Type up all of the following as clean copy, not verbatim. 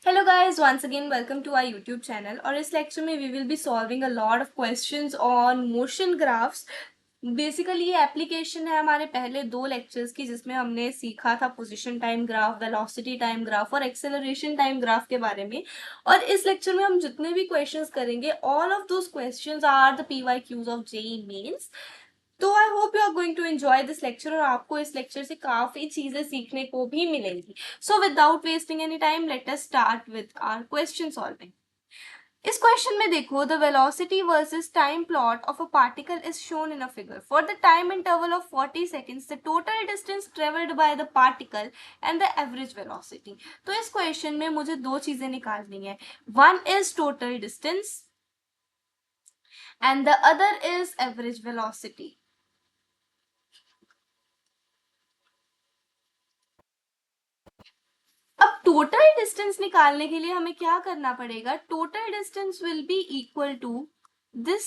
Hello guys, once again welcome to our YouTube channel और इस lecture में we will be solving a lot of questions on motion graphs. Basically ये application है हमारे पहले दो लेक्चर्स की जिसमें हमने सीखा था position time graph, velocity time graph और एक्सेलरेशन टाइम ग्राफ के बारे में। और इस लेक्चर में हम जितने भी क्वेश्चंस करेंगे all of those questions are the PYQs of JEE mains. तो I hope you are going to enjoy this lecture और आपको इस लेक्चर से काफी चीजें सीखने को भी मिलेंगी। So without wasting any time let us start with our question solving. इस क्वेश्चन में देखो, the velocity versus time plot of a particle is shown in a figure for the time interval of 40 seconds, the total distance travelled by the particle and the average velocity. तो इस question में मुझे दो चीजें निकालनी है, one is total distance and the other is average velocity. अब total distance निकालने के लिए हमें क्या करना पड़ेगा, total distance will be equal to this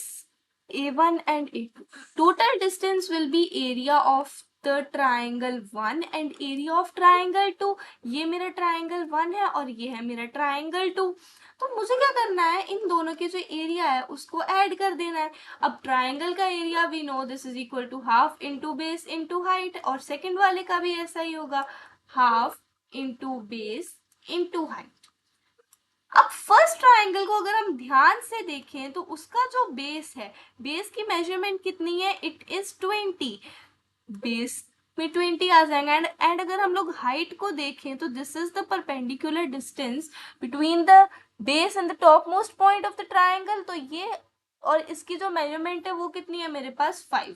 A1 and A2। Total distance will be area of the triangle 1 and area of triangle 2। ये मेरा ट्राइंगल 1 है और ये है मेरा ट्राइंगल 2। तो मुझे क्या करना है, इन दोनों के जो एरिया है उसको ऐड कर देना है। अब ट्राइंगल का area we know this is equal to half into base into height, और सेकेंड वाले का भी ऐसा ही होगा, half into base into height. अब फर्स्ट ट्राइंगल को अगर हम ध्यान से देखें तो उसका जो बेस है, बेस की मेजरमेंट कितनी है, इट इज 20। बेस में 20 आ जाएंगे एंड अगर हम लोग हाइट को देखें तो this is the perpendicular distance between the base and the top most point of the triangle. तो ये और इसकी जो मेजरमेंट है वो कितनी है मेरे पास 5।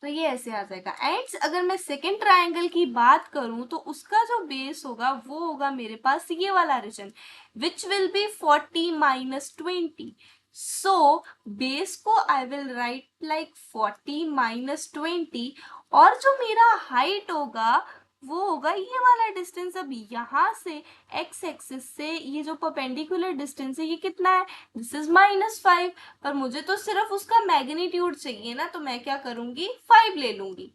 तो ये ऐसे आ जाएगा। एंड अगर मैं सेकेंड ट्राइंगल की बात करूं तो उसका जो बेस होगा वो होगा मेरे पास ये वाला region, which will be 40 minus 20। So base को I will write like 40 minus 20, और जो मेरा हाइट होगा वो होगा ये वाला डिस्टेंस। अब यहाँ से एक्स एक्सिस से ये जो परपेंडिकुलर डिस्टेंस है ये कितना है, दिस इज -5। पर मुझे तो सिर्फ उसका मैग्नीट्यूड चाहिए ना, तो मैं क्या करूंगी, 5 ले लूंगी।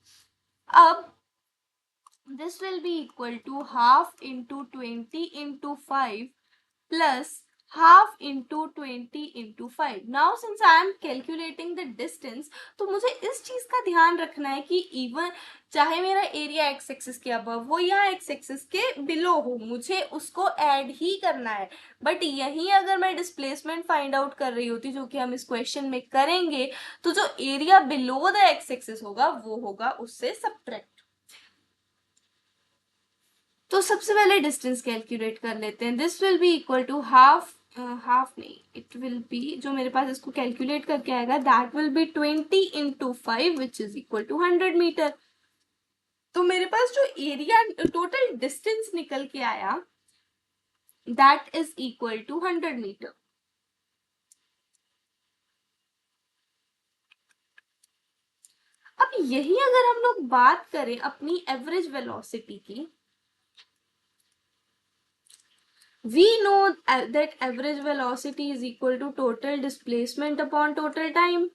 अब this will be equal to half into 20 into 5 plus half into 20 into 5। Now since I am calculating the distance, तो मुझे इस चीज का ध्यान रखना है कि इवन चाहे मेरा एरिया एक्स एक्सिस के अबव हो या एक्स एक्सिस के बिलो हो, मुझे उसको ऐड ही करना है। बट यही अगर मैं डिस्प्लेसमेंट फाइंड आउट कर रही होती, जो कि हम इस क्वेश्चन में करेंगे, तो जो area below the x axis होगा वो होगा उससे सब्ट्रैक्ट। तो सबसे पहले डिस्टेंस कैलकुलेट कर लेते हैं। This will be equal to half, half नहीं, इट विल बी, जो मेरे पास इसको कैलकुलेट करके आएगा that will be 20 into 5 which is equal to 100 metre. तो मेरे पास जो एरिया टोटल डिस्टेंस निकल के आया that is equal to 100 metre. अब यही अगर हम लोग बात करें अपनी एवरेज वेलोसिटी की, we know that average velocity is equal to total displacement upon total time.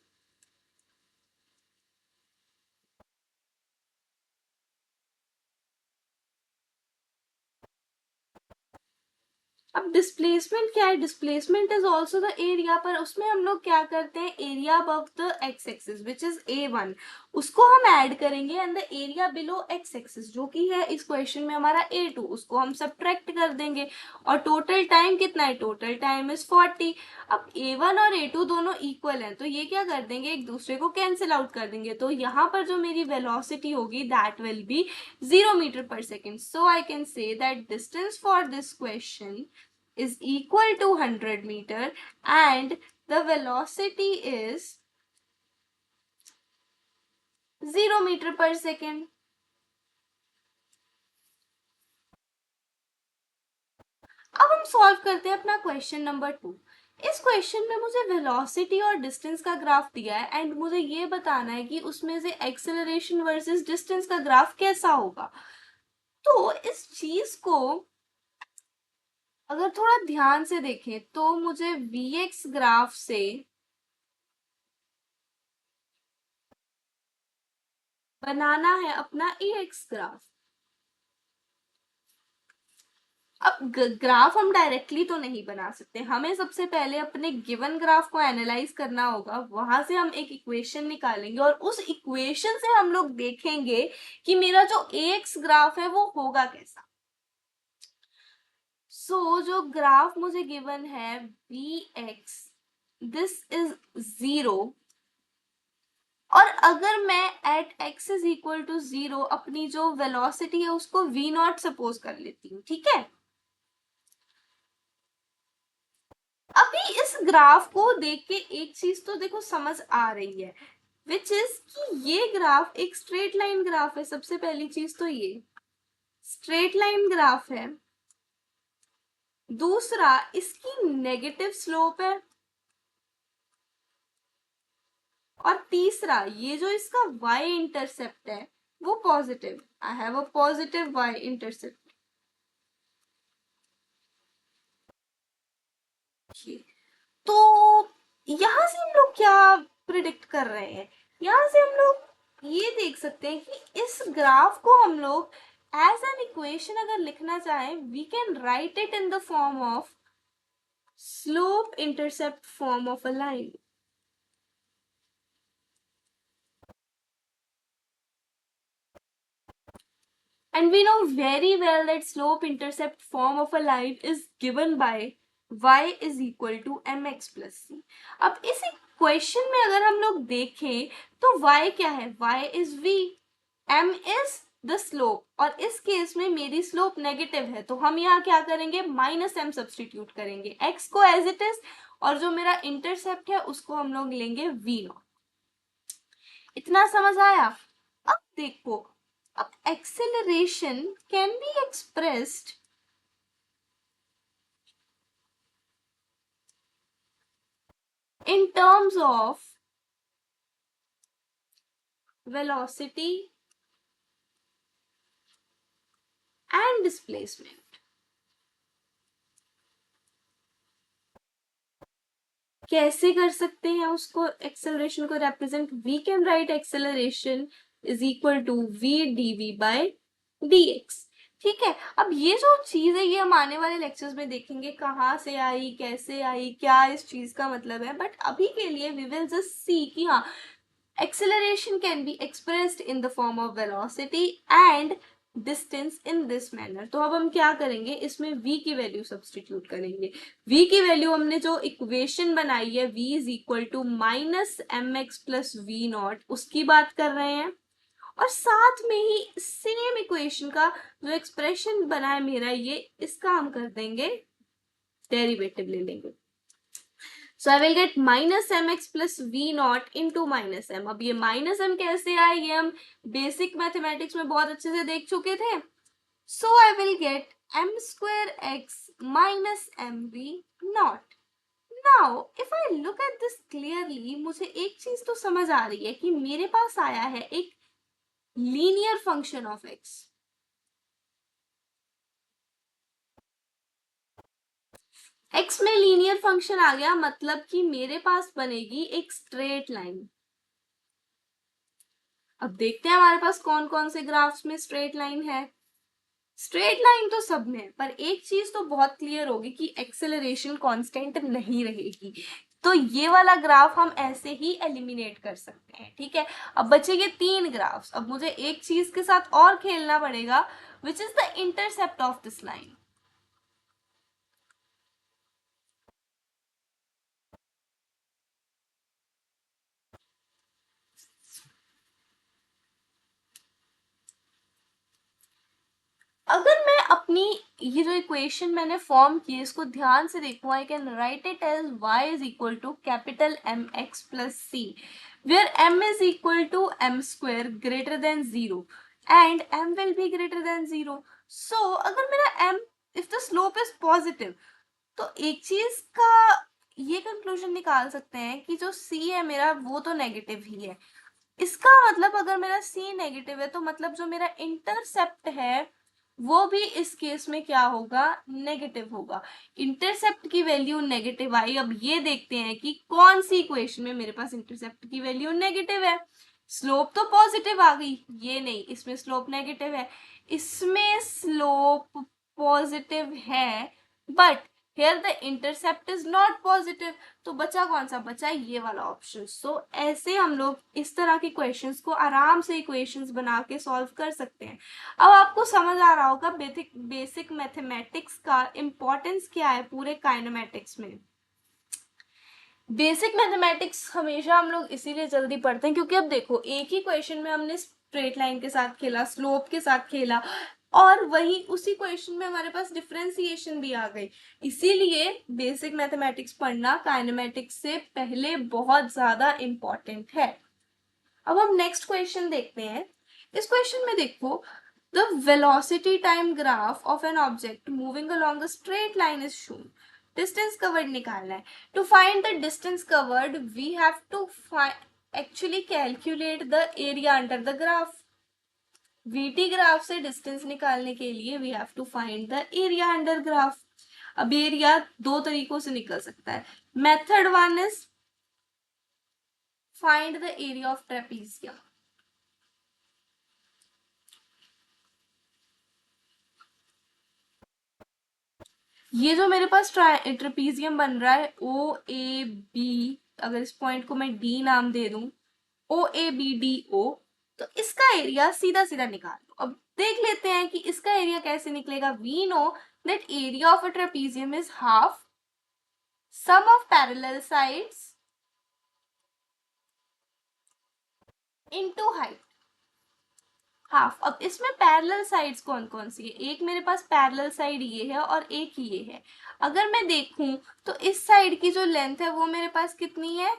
अब डिस्प्लेसमेंट क्या है, displacement is also the area, पर उसमें हम लोग क्या करते हैं, area above the x axis which is A1 उसको हम ऐड करेंगे and the area below x axis जो कि है इस क्वेश्चन में हमारा A2 उसको हम सब्ट्रैक्ट कर देंगे। और टोटल टाइम कितना है, टोटल टाइम इज 40। अब A1 और A2 दोनों इक्वल हैं, तो ये क्या कर देंगे, एक दूसरे को कैंसिल आउट कर देंगे। तो यहाँ पर जो मेरी वेलोसिटी होगी दैट विल बी 0 मीटर पर second. So I can say that distance for this question is equal to 100 meter and the velocity is 0 metre पर सेकेंड। अब हम सॉल्व करते हैं अपना क्वेश्चन नंबर 2। इस क्वेश्चन में मुझे वेलोसिटी और डिस्टेंस का ग्राफ दिया है एंड मुझे ये बताना है कि उसमें से एक्सेलरेशन वर्सेस डिस्टेंस का ग्राफ कैसा होगा। तो इस चीज को अगर थोड़ा ध्यान से देखें तो मुझे Vx ग्राफ से बनाना है अपना Ax ग्राफ। अब ग्राफ हम डायरेक्टली तो नहीं बना सकते, हमें सबसे पहले अपने गिवन ग्राफ को एनालाइज करना होगा, वहां से हम एक इक्वेशन निकालेंगे और उस इक्वेशन से हम लोग देखेंगे कि मेरा जो एक्स ग्राफ है वो होगा कैसा। सो जो ग्राफ मुझे गिवन है वी एक्स, दिस इज 0, और अगर मैं at x is equal to 0 अपनी जो वेलोसिटी है उसको वी नॉट सपोज कर लेती हूँ, ठीक है। अभी इस ग्राफ को देख के एक चीज तो देखो समझ आ रही है, विच इज कि ये ग्राफ एक स्ट्रेट लाइन ग्राफ है। सबसे पहली चीज तो ये स्ट्रेट लाइन ग्राफ है, दूसरा इसकी नेगेटिव स्लोप है, और तीसरा ये जो इसका y इंटरसेप्ट है वो positive, I have a positive y intercept. तो यहां से हम लोग क्या प्रिडिक्ट कर रहे हैं, यहां से हम लोग ये देख सकते हैं कि इस ग्राफ को हम लोग एज एन इक्वेशन अगर लिखना चाहें, we can write it in the form of slope intercept form of a line. And we know very well that slope intercept form of a line is given by y is equal to mx plus c. अब इस equation में अगर हम लोग देखें तो y क्या है, y is v, m is the slope, और इस केस में मेरी स्लोप नेगेटिव है तो हम यहाँ क्या करेंगे, माइनस m सब्सटीट्यूट करेंगे, x को एज इट इज, और जो मेरा इंटरसेप्ट है उसको हम लोग लेंगे v नॉट। इतना समझ आया। अब देखो, अब acceleration can be expressed in terms of velocity and displacement. कैसे कर सकते हैं उसको, एक्सेलरेशन को represent, we can write acceleration is equal to v dv by dx. ठीक है, अब ये जो चीज है ये हम आने वाले लेक्चर्स में देखेंगे कहाँ से आई, कैसे आई, क्या इस चीज का मतलब है, बट अभी के लिए वी विल जस्ट सी कि हाँ, acceleration can be expressed in the form of velocity and distance in this manner। तो अब हम क्या करेंगे, इसमें v की वैल्यू सब्सटीट्यूट करेंगे। v की वैल्यू हमने जो इक्वेशन बनाई है v is equal to minus M x plus we naught, उसकी बात कर रहे हैं, और साथ में ही सेम इक्वेशन का जो एक्सप्रेशन बना है मेरा ये, इसका हम कर देंगे डेरिवेटिव ले लेंगे। So I will get minus M x plus we naught into minus M. अब ये माइनस एम कैसे आए, ये हम बेसिक मैथमेटिक्स में बहुत अच्छे से देख चुके थे। So I will get M square X minus M V naught. Now if I look at this clearly, मुझे एक चीज तो समझ आ रही है कि मेरे पास आया है एक linear function of x. X में लीनियर फंक्शन आ गया, मतलब कि मेरे पास बनेगी एक स्ट्रेट लाइन। अब देखते हैं हमारे पास कौन कौन से ग्राफ्स में स्ट्रेट लाइन है। स्ट्रेट लाइन तो सब में, पर एक चीज तो बहुत क्लियर होगी कि एक्सेलरेशन कांस्टेंट नहीं रहेगी, तो ये वाला ग्राफ हम ऐसे ही एलिमिनेट कर सकते हैं। ठीक है, अब बचेंगे 3 ग्राफ्स। अब मुझे एक चीज के साथ और खेलना पड़ेगा, which is the intercept of this line. अगर मैं अपनी ये जो इक्वेशन मैंने फॉर्म की है इसको ध्यान से देखूं, I can write it as y is equal to capital m x plus c, where m is equal to m square greater than 0 and m will be greater than 0। So अगर मेरा m, if the slope is positive, तो एक चीज का ये conclusion निकाल सकते हैं कि जो c है मेरा वो तो नेगेटिव ही है। इसका मतलब अगर मेरा c नेगेटिव है तो मतलब जो मेरा इंटरसेप्ट है वो भी इस केस में क्या होगा, नेगेटिव होगा। इंटरसेप्ट की वैल्यू नेगेटिव आई। अब ये देखते हैं कि कौन सी इक्वेशन में मेरे पास इंटरसेप्ट की वैल्यू नेगेटिव है। स्लोप तो पॉजिटिव आ गई, ये नहीं, इसमें स्लोप नेगेटिव है, इसमें स्लोप पॉजिटिव है, but here the intercept is not positive, तो बचा कौन सा, बचा ये वाला ऑप्शन। सो ऐसे हम लोग इस तरह के क्वेश्चंस को आराम से इक्वेशंस बना के सॉल्व कर सकते हैं। अब आपको समझ आ रहा होगा बेसिक मैथमेटिक्स का इम्पोर्टेंस क्या है पूरे काइनेमेटिक्स में। बेसिक मैथमेटिक्स हमेशा हम लोग इसीलिए जल्दी पढ़ते हैं क्योंकि अब देखो एक ही क्वेश्चन में हमने स्ट्रेट लाइन के साथ खेला, स्लोप के साथ खेला, और वही उसी क्वेश्चन में हमारे पास डिफरेंशिएशन भी आ गई। इसीलिए बेसिक मैथमेटिक्स पढ़ना काइनेमेटिक्स से पहले बहुत ज्यादा इम्पोर्टेंट है। अब हम नेक्स्ट क्वेश्चन देखते हैं। इस क्वेश्चन में देखो, the velocity time graph of an object moving along a straight line is shown. Distance covered निकालना है। To find the distance covered we have to actually calculate the area under the graph. VT graph से distance निकालने के लिए we have to find the area under graph. अब area दो तरीकों से निकल सकता है। Method one is find the area of trapezium. ये जो मेरे पास ट्रेपीजियम बन रहा है OAB, अगर इस पॉइंट को मैं D नाम दे दूं, OABDO, तो इसका एरिया सीधा सीधा निकाल दो। अब देख लेते हैं कि इसका एरिया कैसे निकलेगा। We know that area of a trapezium is half sum of parallel sides into height. Half. अब इसमें पैरेलल साइड्स कौन कौन सी है, एक मेरे पास पैरेलल साइड ये है और एक ये है। अगर मैं देखूं तो इस साइड की जो लेंथ है वो मेरे पास कितनी है,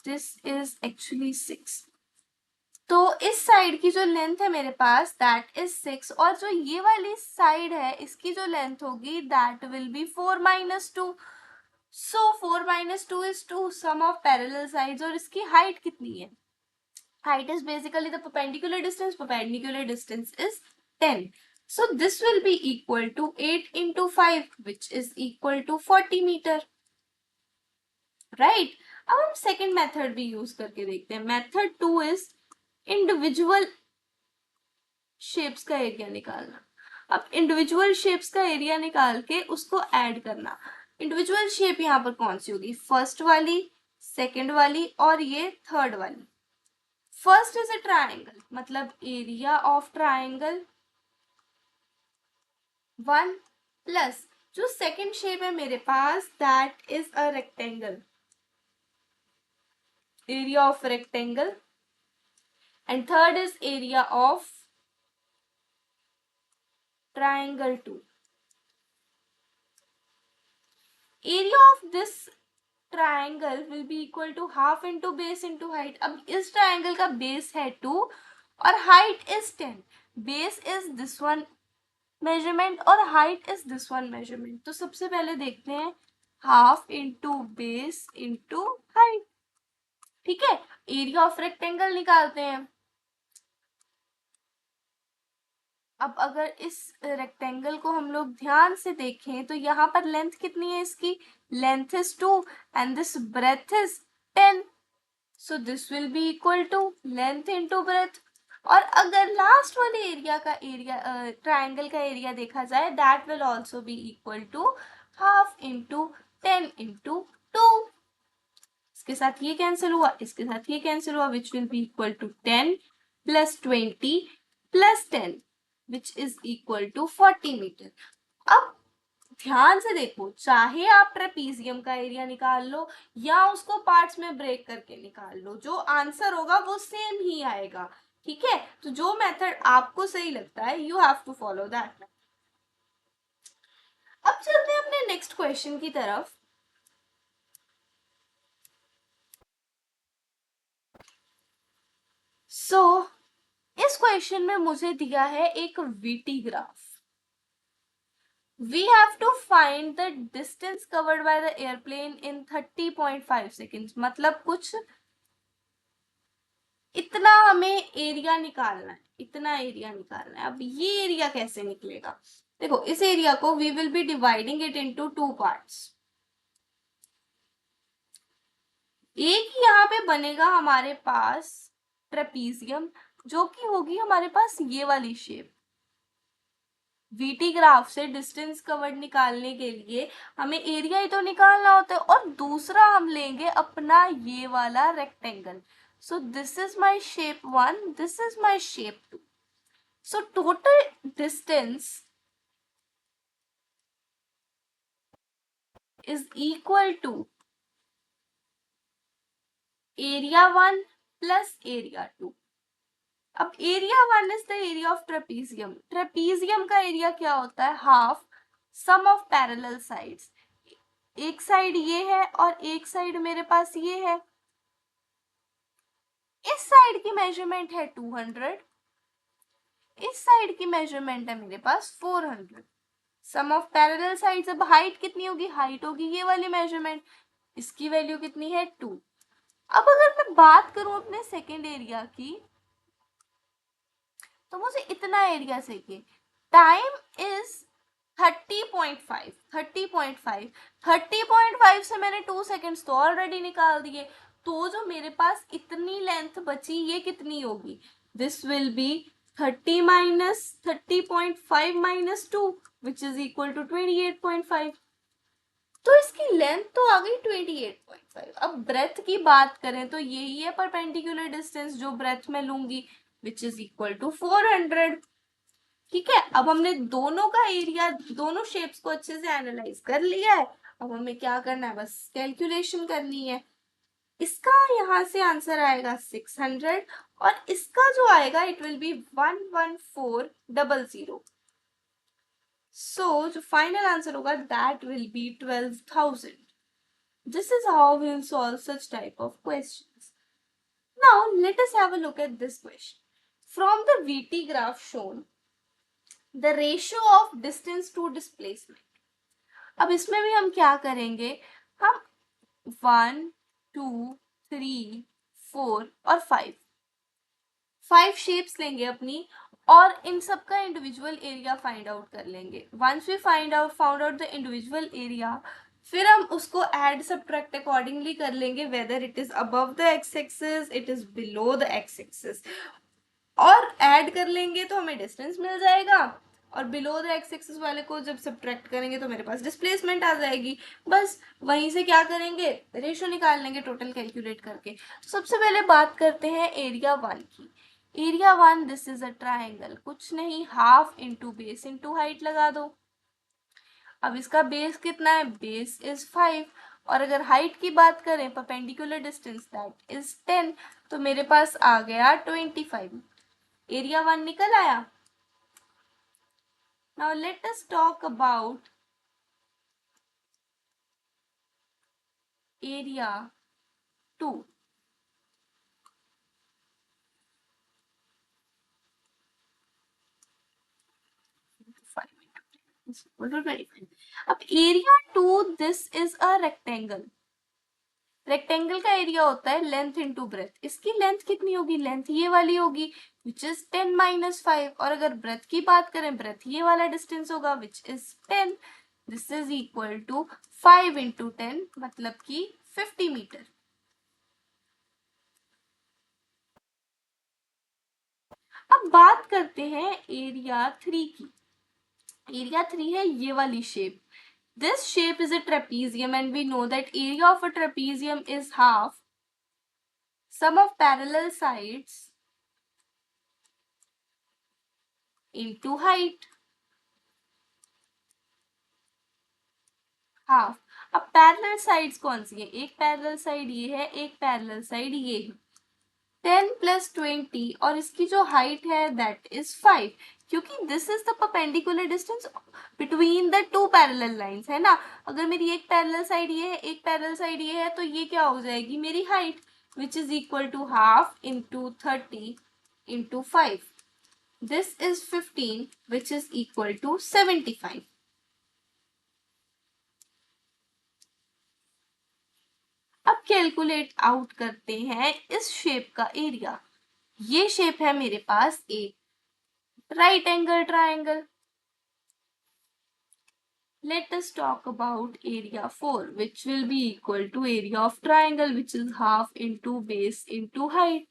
दिस इज एक्चुअली 6। तो इस साइड की जो लेंथ है मेरे पास दैट इज 6, और जो ये वाली साइड है इसकी जो लेंथ होगी that will be 4 - 2। So 4 - 2 is 2 sum of parallel sides, और इसकी हाइट कितनी है, height is basically the perpendicular distance. Perpendicular distance is 10. So this will be equal to 8 into 5, which is equal to 40 meter. Right? अब हम second method भी use करके देखते हैं। Method 2 is individual shapes का area निकालना। अब individual shapes का area निकाल के उसको add करना। Individual shape यहाँ पर कौन सी होगी, फर्स्ट वाली, सेकेंड वाली और ये थर्ड वाली। फर्स्ट इज अ ट्राइंगल, मतलब एरिया ऑफ ट्राइंगल 1 प्लस जो सेकेंड शेप है मेरे पास that is a rectangle, area of rectangle, and third is area of triangle 2। Area of this triangle will be equal to half into base into height. अब इस triangle का base है 2 और height is 10। Base is this one measurement और height is this one measurement. तो सबसे पहले देखते हैं half into base into height. ठीक है, एरिया ऑफ रेक्टेंगल निकालते हैं। अब अगर इस रेक्टेंगल को हम लोग ध्यान से देखें तो यहाँ पर लेंथ कितनी है इसकी, length is 2 and this breadth is 10। So this will be equal to length into breadth. और अगर लास्ट वाले एरिया का एरिया ट्राइंगल का एरिया देखा जाए that will also be equal to half into 10 into 2। इसके साथ ये कैंसिल हुआ, इसके साथ ये कैंसिल हुआ, which will be equal to 10 plus 20 plus 10 which is equal to 40 metre. अब ध्यान से देखो, चाहे आप ट्रेपीजियम का एरिया निकाल लो या उसको पार्ट्स में ब्रेक करके निकाल लो, जो आंसर होगा वो सेम ही आएगा। ठीक है, तो जो मेथड आपको सही लगता है you have to follow that. अब चलते हैं अपने नेक्स्ट क्वेश्चन की तरफ। सो इस क्वेश्चन में मुझे दिया है एक VT graph. We have to find the distance covered by the airplane in 30.5 seconds। मतलब कुछ इतना हमें एरिया निकालना है, इतना एरिया निकालना है। अब ये एरिया कैसे निकलेगा, देखो इस एरिया को we will be dividing it into 2 parts. एक यहाँ पे बनेगा हमारे पास ट्रेपीजियम, जो कि होगी हमारे पास ये वाली शेप। वीटी ग्राफ से डिस्टेंस कवर्ड निकालने के लिए हमें एरिया ही तो निकालना होता है, और दूसरा हम लेंगे अपना ये वाला rectangle. So this is my shape 1, this is my shape 2। So total distance is equal to area 1 plus area 2। अब area 1 is the area of trapezium. Trapezium का एरिया क्या होता है? Half sum of parallel sides. एक side ये है और एक साइड मेरे पास ये है। इस साइड की मेजरमेंट है 200, इस साइड की मेजरमेंट है मेरे पास 400। सम ऑफ पैरेलल साइड्स। अब हाइट कितनी होगी? हाइट होगी ये वाली मेजरमेंट, इसकी वैल्यू कितनी है? 2। अब अगर मैं बात करूं अपने सेकेंड एरिया की, तो मुझे इतना एरिया चाहिए। Time is 30.5। 30.5 से मैंने 2 सेकेंड्स तो ऑलरेडी निकाल दिए। तो जो मेरे पास इतनी लेंथ बची, ये कितनी होगी? This will be 30 minus 30.5 minus 2 which is equal to 28.5। तो इसकी लेंथ तो आ गई 28.5। अब ब्रेथ की बात करें तो यही है परपेंडिकुलर डिस्टेंस जो ब्रेथ में लूंगी, विच इज इक्वल टू 400। ठीक है, अब हमने दोनों का एरिया, दोनों शेप्स को अच्छे से एनालाइज कर लिया है। अब हमें क्या करना है? बस कैलकुलेशन करनी है। इसका यहाँ से आंसर आएगा 600, और इसका जो आएगा इट विल बी 11400। सो जो फाइनल आंसर होगा that will B 12,000। This is how we'll solve such type of questions. Now let us have a look at this question. From the VT graph shown, the ratio of distance to displacement. अब इसमें भी हम क्या करेंगे? हम 1, 2, 3, 4 और 5 shapes लेंगे अपनी, और इन सब का इंडिविजुअल एरिया फाइंड आउट कर लेंगे। Once we found out the individual area, फिर हम उसको एड सब्ट्रैक्ट अकॉर्डिंगली कर लेंगे, whether it is above the x axis, it is below the x axis, और ऐड कर लेंगे तो हमें डिस्टेंस मिल जाएगा, और बिलो द एक्स एक्सिस वाले को जब सब्ट्रैक्ट करेंगे तो मेरे पास डिस्प्लेसमेंट आ जाएगी। बस वहीं से क्या करेंगे? रेशियो निकाल लेंगे टोटल कैलकुलेट करके। तो सबसे पहले बात करते हैं एरिया 1 की। Area 1, this is a triangle, कुछ नहीं, half into base into height लगा दो। अब इसका बेस कितना है? बेस इज 5, और अगर हाइट की बात करें, परपेंडिकुलर डिस्टेंस दैट इज 10, तो मेरे पास आ गया 25। एरिया 1 निकल आया। Now let us talk about area 2। अब area 2, this is a rectangle. Rectangle का एरिया होता है लेंथ इंटू ब्रेथ। इसकी लेंथ कितनी होगी? लेंथ ये वाली होगी, विच इज 10 माइनस 5, और अगर ब्रेथ की बात करें, ब्रेथ ये वाला डिस्टेंस होगा, which is 10। This is equal to 5 into 10, मतलब कि 50 मीटर। अब बात करते हैं एरिया 3 की। एरिया 3 है ये वाली shape. This shape is a trapezium, and we know that area of a trapezium is half sum of parallel sides into height. Half. अब पैरेलल साइड्स कौन सी है? एक पैरेलल साइड ये है, एक पैरेलल साइड ये है। 10 प्लस 20, और इसकी जो हाइट है दैट इज 5, क्योंकि this is the perpendicular distance between the two parallel lines, है ना। अगर मेरी एक पैरेलल साइड ये है, एक पैरेलल साइड ये है, तो ये क्या हो जाएगी? मेरी height, which is equal to half into 30 into 5। This is 15, which is equal to 75। अब कैलकुलेट आउट करते हैं इस शेप का एरिया। ये शेप है मेरे पास एक right angle triangle. let us talk about area 4, which will be equal to area of triangle, which is half into base into height.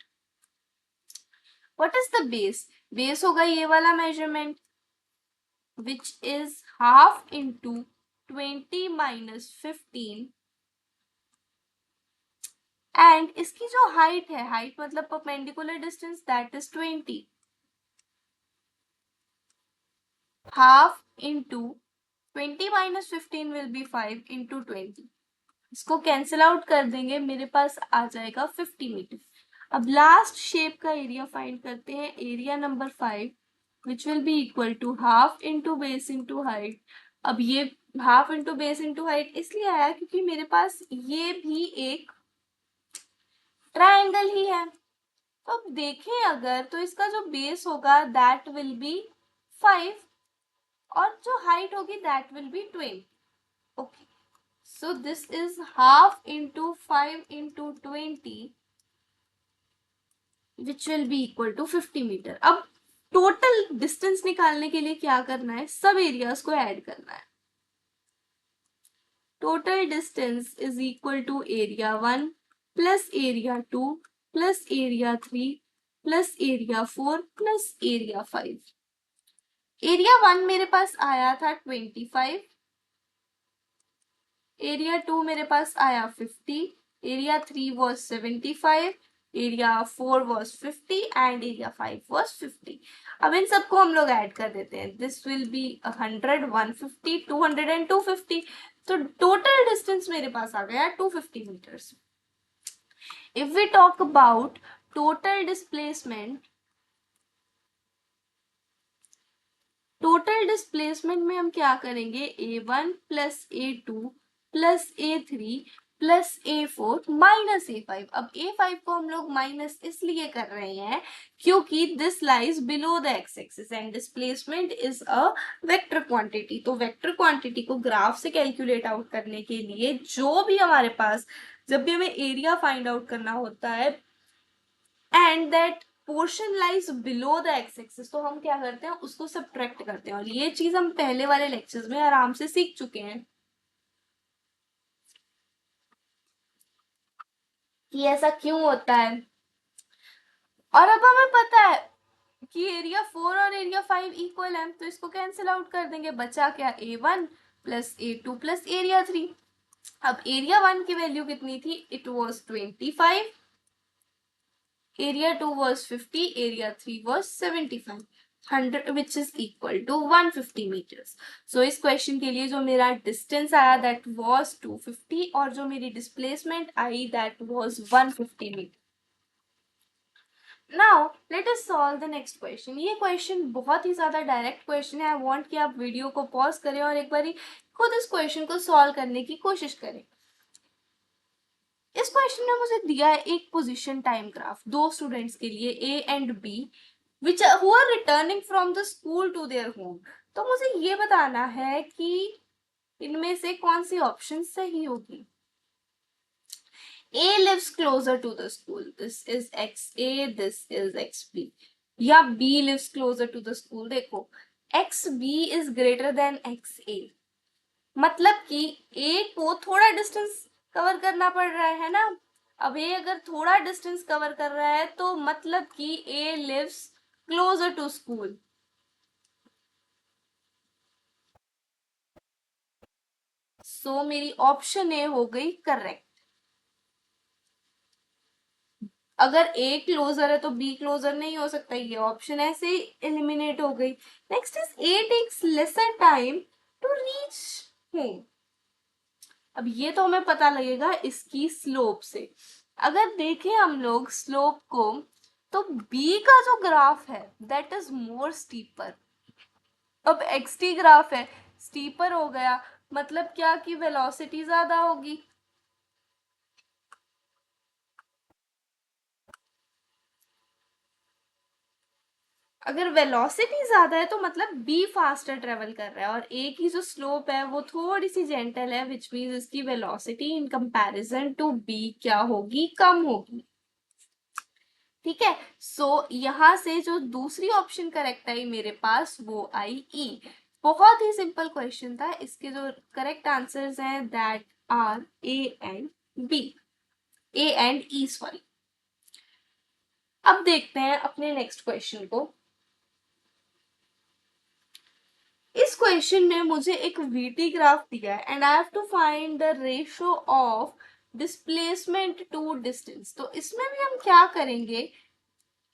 What is the base? Base होगा ये वाला measurement, which is half into 20 minus 15, and इसकी जो height है, height मतलब perpendicular distance, that is 20. Half into 20 minus 15 will be 5 into 20. इसको cancel out कर देंगे, मेरे पास आ जाएगा 50 मीटर. अब लास्ट शेप का एरिया फाइंड करते हैं. Area number 5 which will be equal to half into base into height. अब ये half into base into height इसलिए आया क्योंकि मेरे पास ये भी एक ट्राइंगल ही है. तो अब देखें अगर, तो इसका जो बेस होगा दैट विल बी 5 और जो हाइट होगी that will be 20. Okay, so this is half into 5 into 20 which will be equal to 50 metre. अब टोटल डिस्टेंस निकालने के लिए क्या करना है, सब एरियाज को ऐड करना है. Total distance is equal to area 1 plus area 2 plus area 3 plus area 4 plus area 5. Area 1 मेरे पास आया था 25, एरिया 2 मेरे पास आया 50, area 3 was 75, area 4 was 50 and area 5 was 50. अब इन सबको हम लोग ऐड कर देते हैं. This will be 100, 150, 200 and 250. तो टोटल डिस्टेंस मेरे पास आ गया 250 metres. If we talk about total displacement, total displacement में हम क्या करेंगे, A1 plus A2 plus A3 plus A4 minus A5. अब A5 को हम लोग माइनस इसलिए कर रहे हैं क्योंकि this lies below the x axis and displacement is a vector quantity. तो वेक्टर क्वांटिटी को ग्राफ से कैलकुलेट आउट करने के लिए जो भी हमारे पास, जब भी हमें एरिया फाइंड आउट करना होता है and that portion lies below the x axis, तो हम क्या करते हैं, उसको सब्ट्रैक्ट करते हैं. और ये चीज हम पहले वाले लेक्चर्स में आराम से सीख चुके हैं कि ऐसा क्यों होता है. और अब हमें पता है कि एरिया 4 और एरिया 5 इक्वल है, तो इसको कैंसिल आउट कर देंगे. बचा क्या, A1 plus A2 plus area 3. अब एरिया 1 की वैल्यू कितनी थी, it was 25, area 2 was 50, area 3 was 75, 100 which is equal to 150 meters. So इस क्वेश्चन के लिए जो मेरा डिस्टेंस आया that was 250 और जो मेरी डिस्प्लेसमेंट आई that was 150 metre. Now let us solve the next question. ये क्वेश्चन बहुत ही ज्यादा डायरेक्ट क्वेश्चन है. आई वांट कि आप वीडियो को पॉज करें और एक बारी खुद इस क्वेश्चन को सॉल्व करने की कोशिश करें. इस क्वेश्चन में मुझे दिया है एक पोजीशन टाइम ग्राफ दो स्टूडेंट्स के लिए A and B which are who are returning from the school to their home. तो मुझे ये बताना है कि इनमें से कौन सी ऑप्शन सही होगी. A lives closer to the school. This is XA, this is XB. या B lives closer to the school. देखो XB is greater than XA, मतलब कि A को थोड़ा डिस्टेंस कवर करना पड़ रहा है ना. अब A अगर थोड़ा डिस्टेंस कवर कर रहा है तो मतलब कि A lives closer to school. सो मेरी ऑप्शन ए हो गई करेक्ट. अगर A क्लोजर है तो B क्लोजर नहीं हो सकता, ये ऑप्शन ऐसे ही एलिमिनेट हो गई. Next is A takes lesser time to reach home. अब ये तो हमें पता लगेगा इसकी स्लोप से. अगर देखें हम लोग स्लोप को, तो B का जो ग्राफ है दैट इज मोर स्टीपर. अब XT ग्राफ है, स्टीपर हो गया, मतलब क्या कि वेलोसिटी ज्यादा होगी. अगर वेलोसिटी ज्यादा है तो मतलब B फास्टर ट्रेवल कर रहा है और A की जो स्लोप है वो थोड़ी सी जेंटल है, विच मीन्स इसकी velocity in comparison to B क्या होगी, कम होगी. ठीक है. सो यहां से जो दूसरी ऑप्शन करेक्ट आई मेरे पास वो आई E. बहुत ही सिंपल क्वेश्चन था। इसके जो करेक्ट आंसर्स हैं that are A and B, A and E sorry. अब देखते हैं अपने नेक्स्ट क्वेश्चन को। इस क्वेश्चन में मुझे एक वीटी ग्राफ दिया है and I have to find the ratio of displacement to distance. तो इसमें भी हम क्या करेंगे,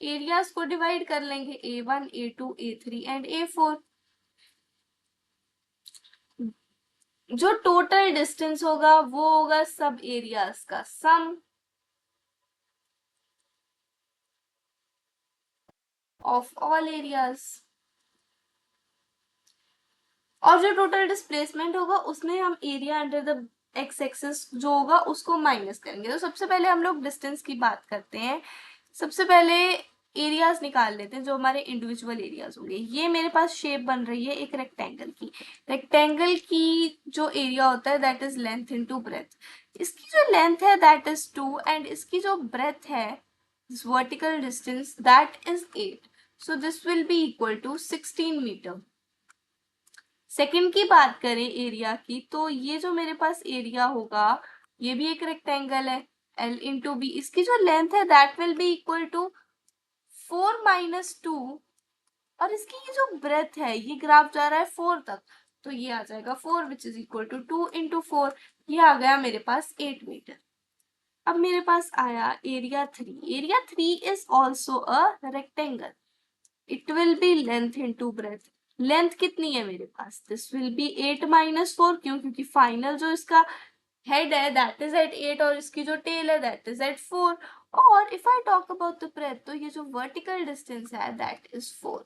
एरियाज को डिवाइड कर लेंगे, A1, A2, A3 and A4। जो टोटल डिस्टेंस होगा वो होगा सब एरियाज का सम ऑफ ऑल एरियाज, और जो टोटल डिस्प्लेसमेंट होगा उसमें हम area under the x axis जो होगा उसको माइनस करेंगे। तो सबसे पहले हम लोग डिस्टेंस की बात करते हैं। सबसे पहले एरियाज निकाल लेते हैं जो हमारे इंडिविजुअल एरियाज होंगे। ये मेरे पास शेप बन रही है एक रेक्टेंगल की। रेक्टेंगल की जो एरिया होता है that is length into breadth. इसकी जो लेंथ है दैट इज 2 एंड इसकी जो ब्रेथ है this vertical distance that is 8। So this will be equal to 16 metre. Second की बात करें एरिया की, तो ये जो मेरे पास एरिया होगा ये भी एक रेक्टेंगल है, L इंटू बी। इसकी जो लेंथ है that will be equal to 4 minus 2, और इसकी ये जो ब्रेथ है ये ग्राफ जा रहा है 4 तक, तो ये आ जाएगा 4 which is equal to 2 into 4। ये आ गया मेरे पास 8 मीटर। अब मेरे पास आया area 3। Area 3 is also a rectangle. It will B length into breadth. Length कितनी है मेरे पास, दिस विल बी 8 माइनस 4, क्यों, क्योंकि फाइनल जो इसका हेड है दैट इज एट 8 और इसकी जो टेल है दैट इज एट 4। और if I talk about the breadth, तो ये जो वर्टिकल डिस्टेंस है that is 4।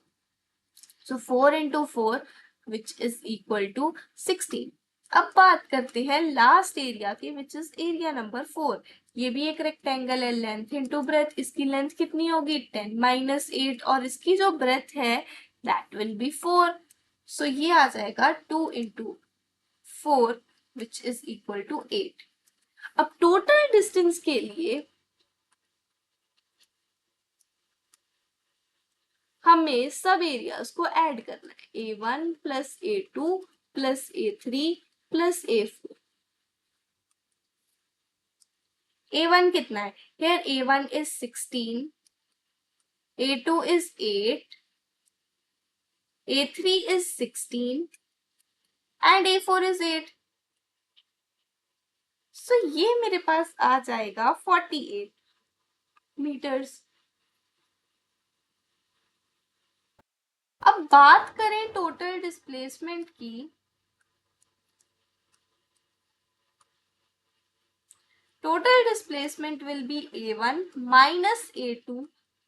So 4 into 4 which is equal to 16। अब बात करते हैं लास्ट एरिया की विच इज एरिया नंबर 4। ये भी एक रेक्टेंगल है, लेंथ इंटू ब्रेथ। इसकी लेंथ कितनी होगी 10 माइनस 8 और इसकी जो ब्रेथ है दैट विल बी 4। सो ये आ जाएगा 2 into 4 which is equal to 8। अब टोटल डिस्टेंस के लिए हमें सब एरियाज को ऐड करना है, A1 plus A2 plus A3 plus A4। A1 कितना है, here A1 is 16, A2 is 8, A3 is 16 and A4 is 8। So ये मेरे पास आ जाएगा 48 मीटर्स। अब बात करें टोटल डिस्प्लेसमेंट की, total displacement will be A1 minus A2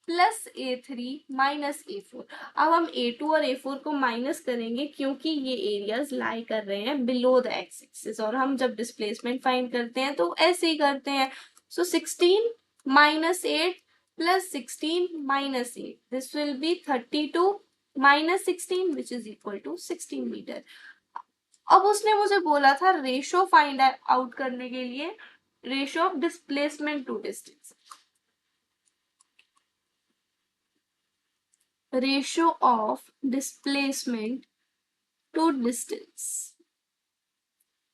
plus A3 minus A4। अब हम A2 और A4 को माइनस करेंगे क्योंकि ये एरियाज लाई कर रहे हैं बिलो द एक्स एक्सिस, और हम जब डिस्प्लेसमेंट फाइंड करते हैं तो ऐसे ही करते हैं। So 16 minus 8 plus 16 minus 8, this will be 32 minus 16 which is equal to 16 metre. अब उसने मुझे बोला था रेशो फाइंड आउट करने के लिए, ratio of displacement to distance. Ratio of displacement to distance.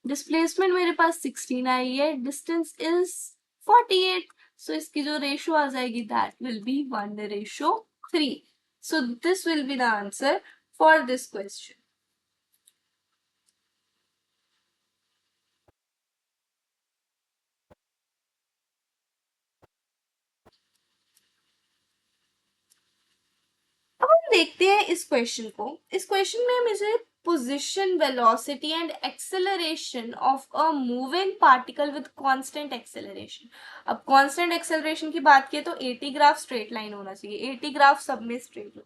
Displacement मेरे पास 16 आई है, डिस्टेंस इज 48। सो इसकी जो रेशियो आ जाएगी that will B 1:3। So this will be the answer for this question. अब हम देखते हैं इस क्वेश्चन को। इस क्वेश्चन में मुझे position, velocity and acceleration of a moving particle with constant acceleration. अब कांस्टेंट एक्सेलरेशन की बात की तो AT ग्राफ स्ट्रेट लाइन होना चाहिए। AT ग्राफ सब में स्ट्रेट हो।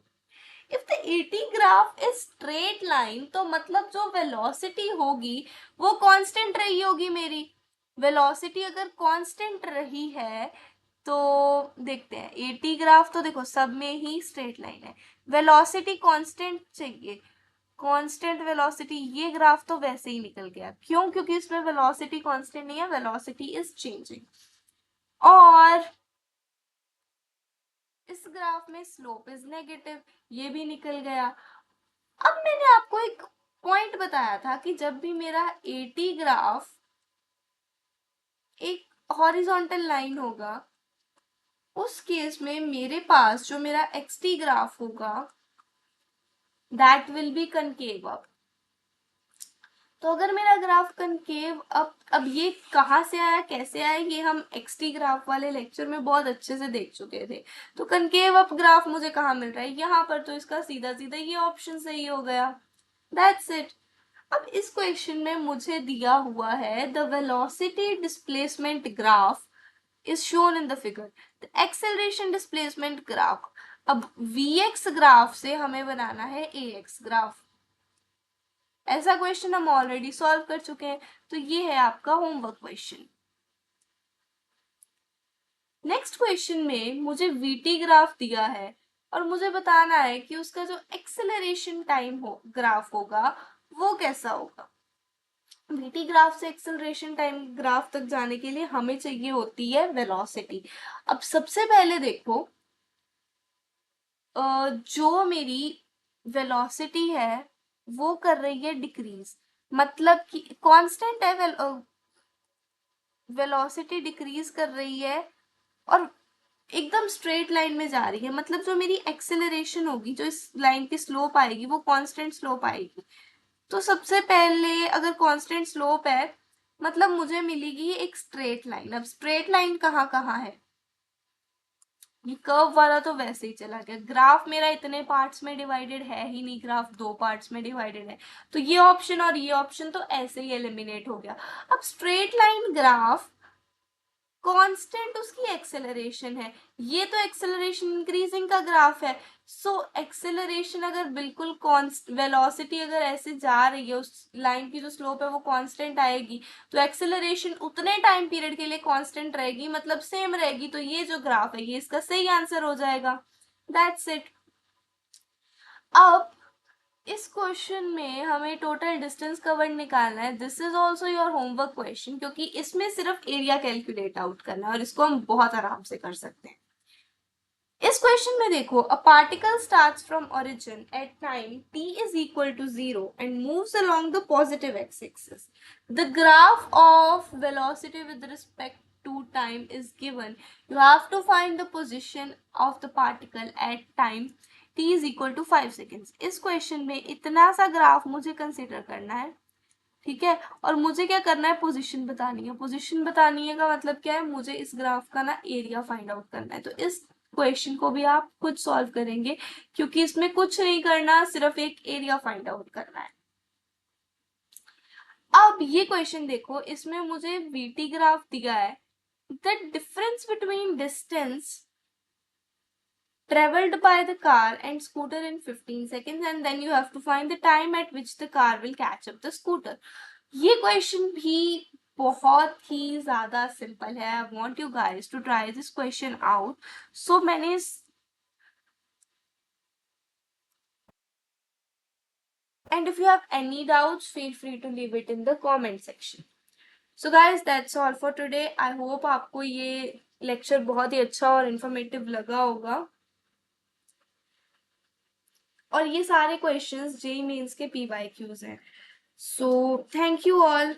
If the AT graph is straight line तो मतलब जो वेलोसिटी होगी वो कांस्टेंट रही होगी मेरी। वेलोसिटी अगर कांस्टेंट रही है तो देखते हैं AT ग्राफ, तो देखो सब में ही स्ट्रेट लाइन है, वेलोसिटी कांस्टेंट चाहिए, कांस्टेंट वेलोसिटी। ये ग्राफ तो वैसे ही निकल गया, क्यों, क्योंकि इसमें वेलोसिटी कांस्टेंट नहीं है, वेलोसिटी इज चेंजिंग। और इस ग्राफ में स्लोप इज नेगेटिव, ये भी निकल गया। अब मैंने आपको एक पॉइंट बताया था कि जब भी मेरा AT ग्राफ एक हॉरिजॉन्टल लाइन होगा, उस केस में मेरे पास जो मेरा XT ग्राफ होगा that will B concave up. तो अगर मेरा ग्राफ कनकेव अब ये कहाँ से आया, कैसे आया, ये हम XT ग्राफ वाले लेक्चर में बहुत अच्छे से देख चुके थे। तो कनकेव अप ग्राफ मुझे कहाँ मिल रहा है, यहाँ पर। तो इसका सीधा सीधा ये ऑप्शन सही हो गया। That's it. अब इस क्वेश्चन में मुझे दिया हुआ है the velocity displacement graph is shown in the figure, the acceleration displacement graph. अब Vx ग्राफ से हमें बनाना है Ax ग्राफ। ऐसा क्वेश्चन हम ऑलरेडी सॉल्व कर चुके हैं, तो ये है आपका होमवर्क क्वेश्चन। नेक्स्ट क्वेश्चन में मुझे VT ग्राफ दिया है और मुझे बताना है कि उसका जो एक्सेलरेशन टाइम हो ग्राफ होगा वो कैसा होगा। VT ग्राफ से एक्सेलरेशन टाइम ग्राफ तक जाने के लिए हमें चाहिए होती है वेलोसिटी। अब सबसे पहले देखो, जो मेरी वेलोसिटी है वो कर रही है डिक्रीज, मतलब कि कांस्टेंट है, वेलोसिटी डिक्रीज कर रही है और एकदम स्ट्रेट लाइन में जा रही है। मतलब जो मेरी एक्सेलरेशन होगी, जो इस लाइन की स्लोप आएगी वो कांस्टेंट स्लोप आएगी। तो सबसे पहले अगर कांस्टेंट स्लोप है मतलब मुझे मिलेगी एक स्ट्रेट लाइन। अब स्ट्रेट लाइन कहाँ कहाँ है, ये कर्व वाला तो वैसे ही चला गया। ग्राफ मेरा इतने पार्ट्स में डिवाइडेड है ही नहीं, ग्राफ दो पार्ट्स में डिवाइडेड है, तो ये ऑप्शन और ये ऑप्शन तो ऐसे ही एलिमिनेट हो गया। अब स्ट्रेट लाइन ग्राफ कांस्टेंट उसकी एक्सेलरेशन है, ये तो एक्सेलरेशन इंक्रीजिंग का ग्राफ है। सो एक्सेलरेशन अगर बिल्कुल वेलोसिटी अगर ऐसे जा रही है, उस लाइन की जो स्लोप है वो कांस्टेंट आएगी, तो एक्सेलरेशन उतने टाइम पीरियड के लिए कांस्टेंट रहेगी, मतलब सेम रहेगी। तो ये जो ग्राफ है ये इसका सही आंसर हो जाएगा। That's it. अब इस क्वेश्चन में हमें टोटल डिस्टेंस कवर्ड निकालना है। This is also your homework question, क्योंकि इसमें सिर्फ एरिया कैलकुलेट आउट करना है और इसको हम बहुत आराम से कर सकते हैं। इस क्वेश्चन में देखो, a particle starts from origin at time t is equal to 0 and moves along the positive x-axis. The graph of velocity with respect to time is given. You have to find the position of the particle at time t is equal to 5 seconds. इस question में इतना सा graph मुझे consider करना है, ठीक है, और मुझे क्या करना है, पोजीशन बतानी है। पोजीशन बतानी है का मतलब क्या है, मुझे इस ग्राफ का ना एरिया फाइंड आउट करना है। तो इस क्वेश्चन को भी आप खुद सॉल्व करेंगे, क्योंकि इसमें कुछ नहीं करना, सिर्फ एक एरिया फाइंड आउट करना है। अब ये क्वेश्चन देखो, इसमें मुझे VT ग्राफ दिया है, the difference between distance traveled by the car and scooter in 15 seconds, and then you have to find the time at which the car will catch up the scooter. ये question भी बहुत ही ज्यादा simple है। I want you guys to try this question out. So मैंने and if you have any doubts, feel free to leave it in the comment section. So guys, that's all for today. I hope आपको ये lecture बहुत ही अच्छा और informative लगा होगा। और ये सारे क्वेश्चंस जेईई मेंस के PYQs हैं। So thank you all.